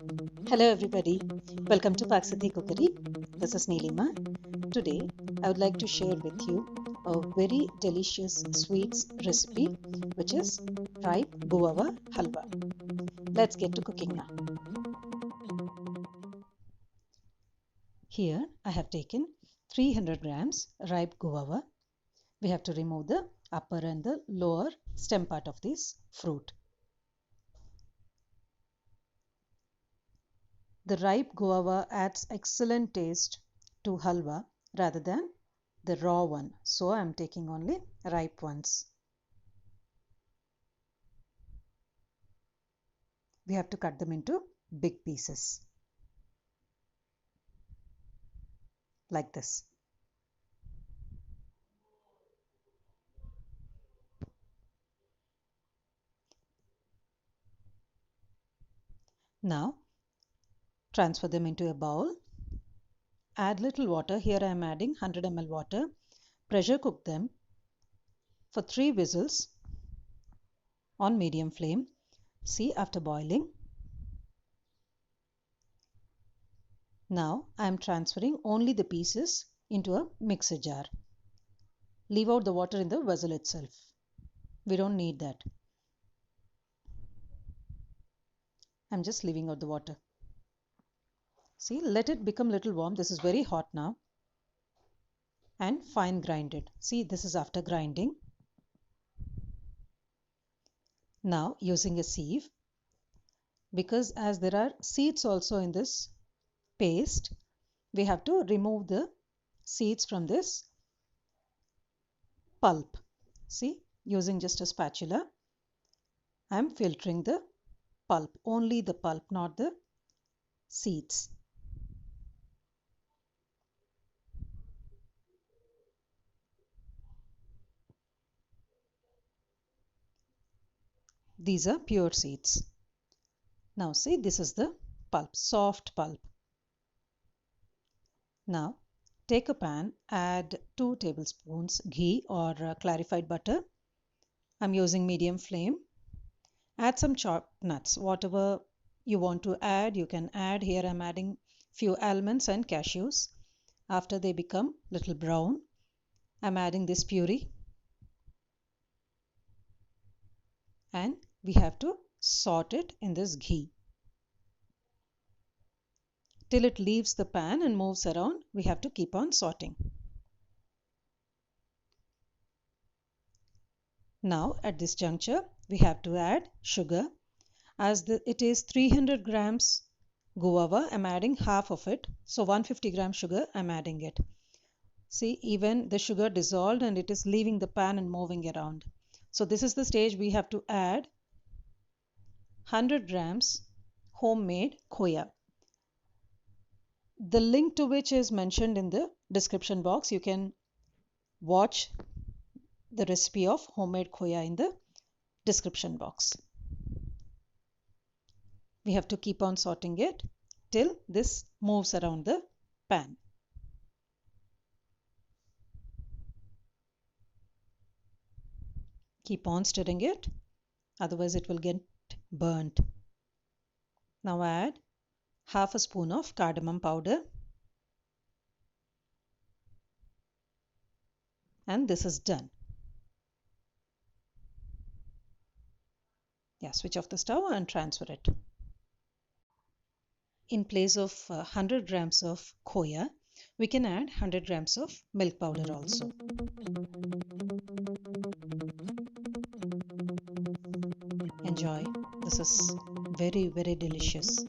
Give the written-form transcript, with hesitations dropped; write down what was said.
Hello everybody, welcome to Paaksiddhii Cookery. This is Neelima. Today I would like to share with you a very delicious sweets recipe which is Ripe Guava Halwa. Let's get to cooking now. Here I have taken 300 grams ripe guava. We have to remove the upper and the lower stem part of this fruit. The ripe guava adds excellent taste to halwa rather than the raw one. So I am taking only ripe ones. We have to cut them into big pieces. Like this. Now transfer them into a bowl. Add little water. Here I am adding 100 ml water. Pressure cook them for 3 whistles on medium flame. See, after boiling. Now I am transferring only the pieces into a mixer jar. Leave out the water in the vessel itself. We don't need that. I'm just leaving out the water. See, let it become little warm. This is very hot now. And fine grind it. See, this is after grinding. Now using a sieve, because as there are seeds also in this paste, we have to remove the seeds from this pulp. See, using just a spatula, I am filtering the pulp, only the pulp, not the seeds. These are pure seeds. Now see, this is the pulp, soft pulp. Now take a pan, add 2 tablespoons ghee or clarified butter. I'm using medium flame. Add some chopped nuts, whatever you want to add, you can add. Here I'm adding few almonds and cashews. After they become little brown, I'm adding this puree. And we have to saute it in this ghee. Till it leaves the pan and moves around, we have to keep on sauteing. Now at this juncture, we have to add sugar. As it is 300 grams guava, I'm adding half of it. So 150 grams sugar, I'm adding it. See, even the sugar dissolved and it is leaving the pan and moving around. So this is the stage we have to add 100 grams homemade khoya. The link to which is mentioned in the description box. You can watch the recipe of homemade khoya in the description box. We have to keep on sauteing it till this moves around the pan. Keep on stirring it, otherwise it will get burnt. Now add half a spoon of cardamom powder. And this is done. Yeah, switch off the stove and transfer it. In place of 100 grams of khoya, we can add 100 grams of milk powder also. Enjoy. This is very, very delicious.